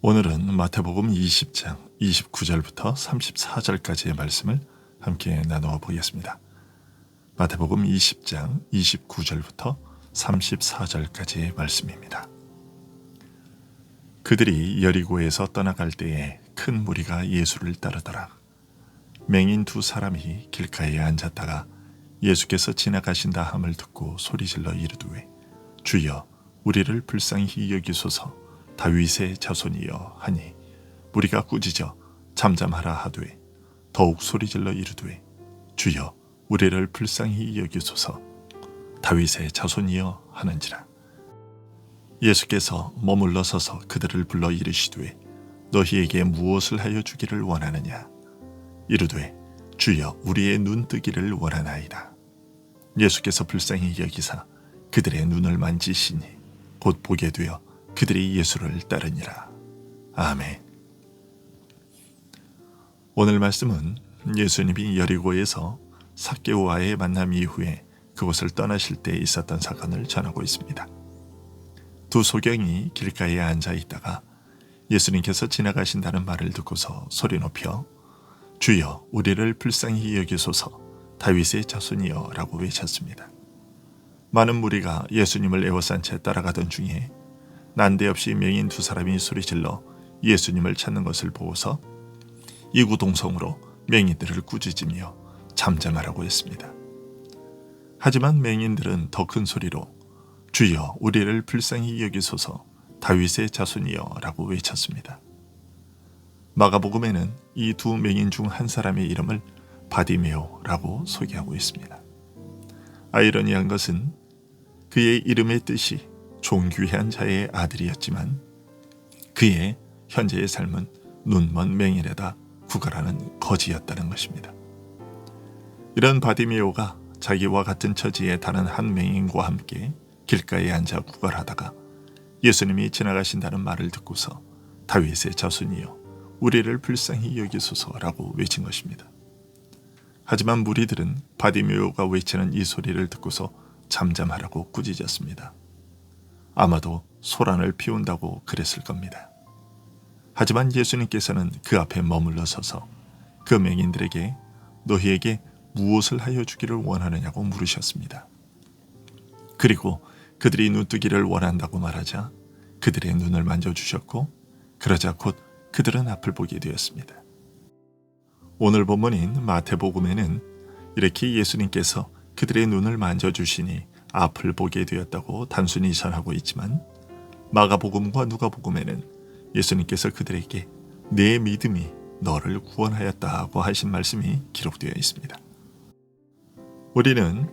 오늘은 마태복음 20장 29절부터 34절까지의 말씀을 함께 나누어 보겠습니다. 마태복음 20장 29절부터 34절까지의 말씀입니다. 그들이 여리고에서 떠나갈 때에 큰 무리가 예수를 따르더라. 맹인 두 사람이 길가에 앉았다가 예수께서 지나가신다 함을 듣고 소리질러 이르되 주여 우리를 불쌍히 여기소서 다윗의 자손이여 하니 무리가 꾸짖어 잠잠하라 하되 더욱 소리질러 이르되 주여 우리를 불쌍히 여기소서 다윗의 자손이여 하는지라. 예수께서 머물러 서서 그들을 불러 이르시되 너희에게 무엇을 하여 주기를 원하느냐. 이르되 주여 우리의 눈 뜨기를 원하나이다. 예수께서 불쌍히 여기사 그들의 눈을 만지시니 곧 보게 되어 그들이 예수를 따르니라. 아멘. 오늘 말씀은 예수님이 여리고에서 삭개오와의 만남 이후에 그곳을 떠나실 때 있었던 사건을 전하고 있습니다. 두 소경이 길가에 앉아 있다가 예수님께서 지나가신다는 말을 듣고서 소리 높여 주여 우리를 불쌍히 여기소서 다윗의 자손이여 라고 외쳤습니다. 많은 무리가 예수님을 에워싼 채 따라가던 중에 난데없이 맹인 두 사람이 소리질러 예수님을 찾는 것을 보고서 이구동성으로 맹인들을 꾸짖으며 잠잠하라고 했습니다. 하지만 맹인들은 더 큰 소리로 주여 우리를 불쌍히 여기소서 다윗의 자손이여 라고 외쳤습니다. 마가복음에는 이 두 맹인 중 한 사람의 이름을 바디메오라고 소개하고 있습니다. 아이러니한 것은 그의 이름의 뜻이 존귀한 자의 아들이었지만 그의 현재의 삶은 눈먼 맹인에다 구걸하는 거지였다는 것입니다. 이런 바디메오가 자기와 같은 처지의 다른 한 맹인과 함께 길가에 앉아 구걸하다가 예수님이 지나가신다는 말을 듣고서 다윗의 자손이여 우리를 불쌍히 여기소서라고 외친 것입니다. 하지만 무리들은 바디메오가 외치는 이 소리를 듣고서 잠잠하라고 꾸짖었습니다. 아마도 소란을 피운다고 그랬을 겁니다. 하지만 예수님께서는 그 앞에 머물러 서서 그 맹인들에게 너희에게 무엇을 하여 주기를 원하느냐고 물으셨습니다. 그리고 그들이 눈뜨기를 원한다고 말하자 그들의 눈을 만져주셨고 그러자 곧 그들은 앞을 보게 되었습니다. 오늘 본문인 마태복음에는 이렇게 예수님께서 그들의 눈을 만져주시니 앞을 보게 되었다고 단순히 전하고 있지만 마가복음과 누가복음에는 예수님께서 그들에게 내 믿음이 너를 구원하였다고 하신 말씀이 기록되어 있습니다. 우리는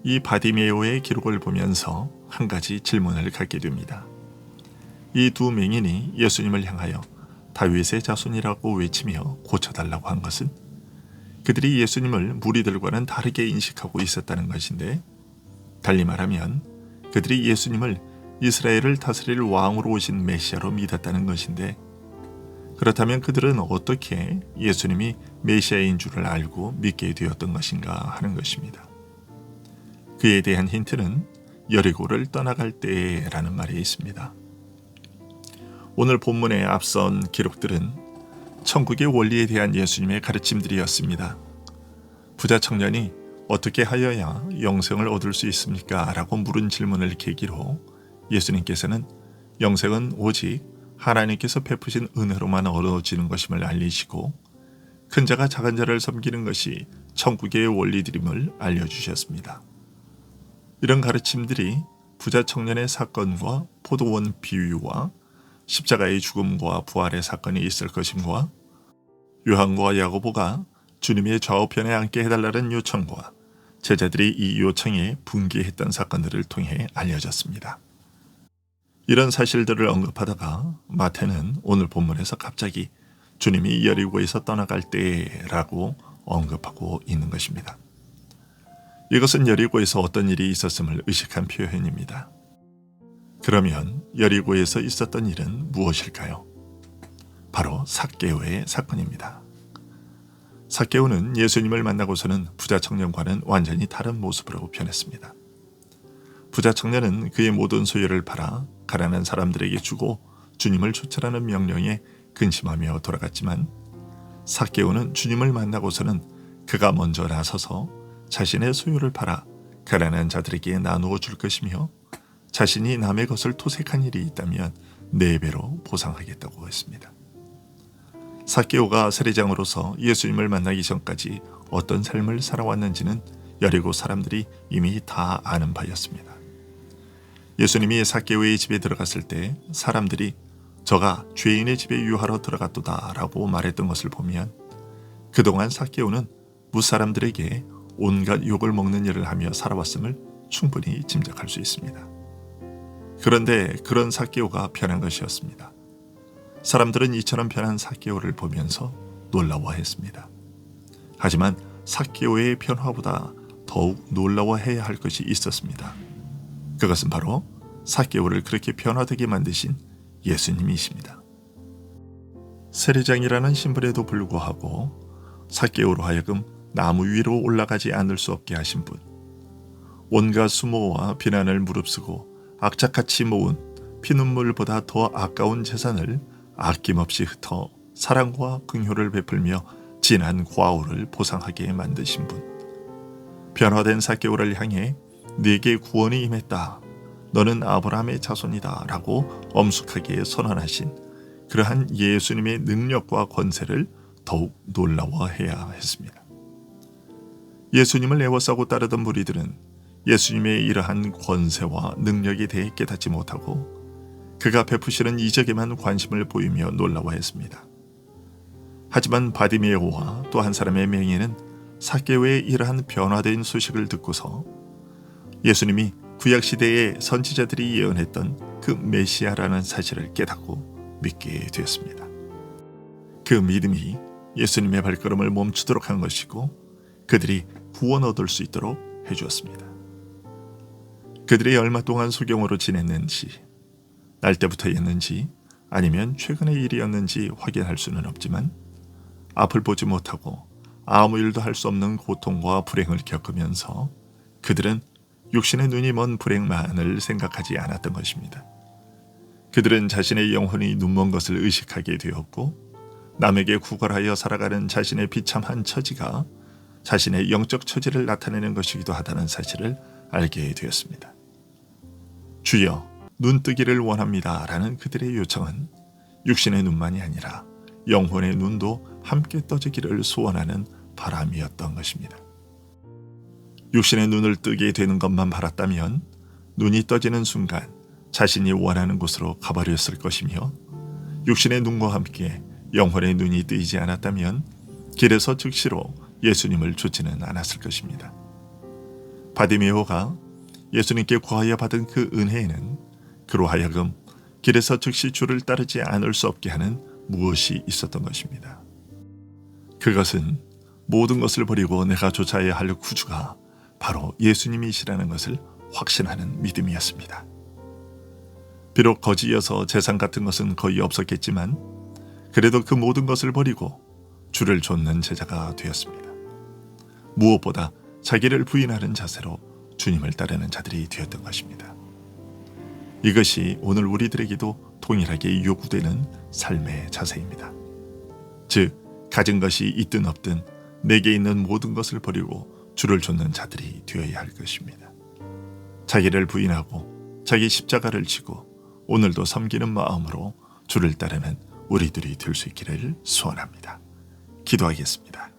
이 바디메오의 기록을 보면서 한 가지 질문을 갖게 됩니다. 이 두 맹인이 예수님을 향하여 다윗의 자손이라고 외치며 고쳐달라고 한 것은 그들이 예수님을 무리들과는 다르게 인식하고 있었다는 것인데, 달리 말하면 그들이 예수님을 이스라엘을 다스릴 왕으로 오신 메시아로 믿었다는 것인데, 그렇다면 그들은 어떻게 예수님이 메시아인 줄을 알고 믿게 되었던 것인가 하는 것입니다. 그에 대한 힌트는 여리고를 떠나갈 때라는 말이 있습니다. 오늘 본문의 앞선 기록들은 천국의 원리에 대한 예수님의 가르침들이었습니다. 부자 청년이 어떻게 하여야 영생을 얻을 수 있습니까? 라고 물은 질문을 계기로 예수님께서는 영생은 오직 하나님께서 베푸신 은혜로만 얻어지는 것임을 알리시고 큰 자가 작은 자를 섬기는 것이 천국의 원리들임을 알려주셨습니다. 이런 가르침들이 부자 청년의 사건과 포도원 비유와 십자가의 죽음과 부활의 사건이 있을 것임과 요한과 야고보가 주님의 좌우편에 앉게 해달라는 요청과 제자들이 이 요청에 분개했던 사건들을 통해 알려졌습니다. 이런 사실들을 언급하다가 마태는 오늘 본문에서 갑자기 주님이 여리고에서 떠나갈 때라고 언급하고 있는 것입니다. 이것은 여리고에서 어떤 일이 있었음을 의식한 표현입니다. 그러면 여리고에서 있었던 일은 무엇일까요? 바로 삭개오의 사건입니다. 삭개오는 예수님을 만나고서는 부자 청년과는 완전히 다른 모습으로 변했습니다. 부자 청년은 그의 모든 소유를 팔아 가난한 사람들에게 주고 주님을 쫓아라는 명령에 근심하며 돌아갔지만 삭개오는 주님을 만나고서는 그가 먼저 나서서 자신의 소유를 팔아 가난한 자들에게 나누어 줄 것이며 자신이 남의 것을 토색한 일이 있다면 4배로 보상하겠다고 했습니다. 삭개오가 세리장으로서 예수님을 만나기 전까지 어떤 삶을 살아왔는지는 여리고 사람들이 이미 다 아는 바였습니다. 예수님이 삭개오의 집에 들어갔을 때 사람들이 저가 죄인의 집에 유하러 들어갔도다 라고 말했던 것을 보면 그동안 삭개오는 무사람들에게 온갖 욕을 먹는 일을 하며 살아왔음을 충분히 짐작할 수 있습니다. 그런데 그런 삭개오가 변한 것이었습니다. 사람들은 이처럼 변한 삭개오를 보면서 놀라워했습니다. 하지만 삭개오의 변화보다 더욱 놀라워해야 할 것이 있었습니다. 그것은 바로 삭개오를 그렇게 변화되게 만드신 예수님이십니다. 세리장이라는 신분에도 불구하고 삭개오로 하여금 나무 위로 올라가지 않을 수 없게 하신 분, 온갖 수모와 비난을 무릅쓰고 악착같이 모은 피눈물보다 더 아까운 재산을 아낌없이 흩어 사랑과 긍휼을 베풀며 진한 과오를 보상하게 만드신 분, 변화된 삭개오를 향해 네게 구원이 임했다, 너는 아브라함의 자손이다 라고 엄숙하게 선언하신 그러한 예수님의 능력과 권세를 더욱 놀라워해야 했습니다. 예수님을 애워싸고 따르던 무리들은 예수님의 이러한 권세와 능력에 대해 깨닫지 못하고 그가 베푸시는 이적에만 관심을 보이며 놀라워했습니다. 하지만 바디메오와 또 한 사람의 맹인은 삭개오의 이러한 변화된 소식을 듣고서 예수님이 구약시대의 선지자들이 예언했던 그 메시아라는 사실을 깨닫고 믿게 되었습니다. 그 믿음이 예수님의 발걸음을 멈추도록 한 것이고 그들이 구원 얻을 수 있도록 해주었습니다. 그들이 얼마 동안 소경으로 지냈는지, 날 때부터였는지 아니면 최근의 일이었는지 확인할 수는 없지만 앞을 보지 못하고 아무 일도 할 수 없는 고통과 불행을 겪으면서 그들은 육신의 눈이 먼 불행만을 생각하지 않았던 것입니다. 그들은 자신의 영혼이 눈먼 것을 의식하게 되었고 남에게 구걸하여 살아가는 자신의 비참한 처지가 자신의 영적 처지를 나타내는 것이기도 하다는 사실을 알게 되었습니다. 주여, 눈뜨기를 원합니다 라는 그들의 요청은 육신의 눈만이 아니라 영혼의 눈도 함께 떠지기를 소원하는 바람이었던 것입니다. 육신의 눈을 뜨게 되는 것만 바랐다면 눈이 떠지는 순간 자신이 원하는 곳으로 가버렸을 것이며 육신의 눈과 함께 영혼의 눈이 뜨이지 않았다면 길에서 즉시로 예수님을 쫓지는 않았을 것입니다. 바디메오가 예수님께 구하여 받은 그 은혜에는 그로 하여금 길에서 즉시 주를 따르지 않을 수 없게 하는 무엇이 있었던 것입니다. 그것은 모든 것을 버리고 내가 쫓아야 할 구주가 바로 예수님이시라는 것을 확신하는 믿음이었습니다. 비록 거지여서 재산 같은 것은 거의 없었겠지만 그래도 그 모든 것을 버리고 주를 좇는 제자가 되었습니다. 무엇보다 자기를 부인하는 자세로 주님을 따르는 자들이 되었던 것입니다. 이것이 오늘 우리들에게도 동일하게 요구되는 삶의 자세입니다. 즉, 가진 것이 있든 없든 내게 있는 모든 것을 버리고 주를 좇는 자들이 되어야 할 것입니다. 자기를 부인하고 자기 십자가를 지고 오늘도 섬기는 마음으로 주를 따르는 우리들이 될 수 있기를 소원합니다. 기도하겠습니다.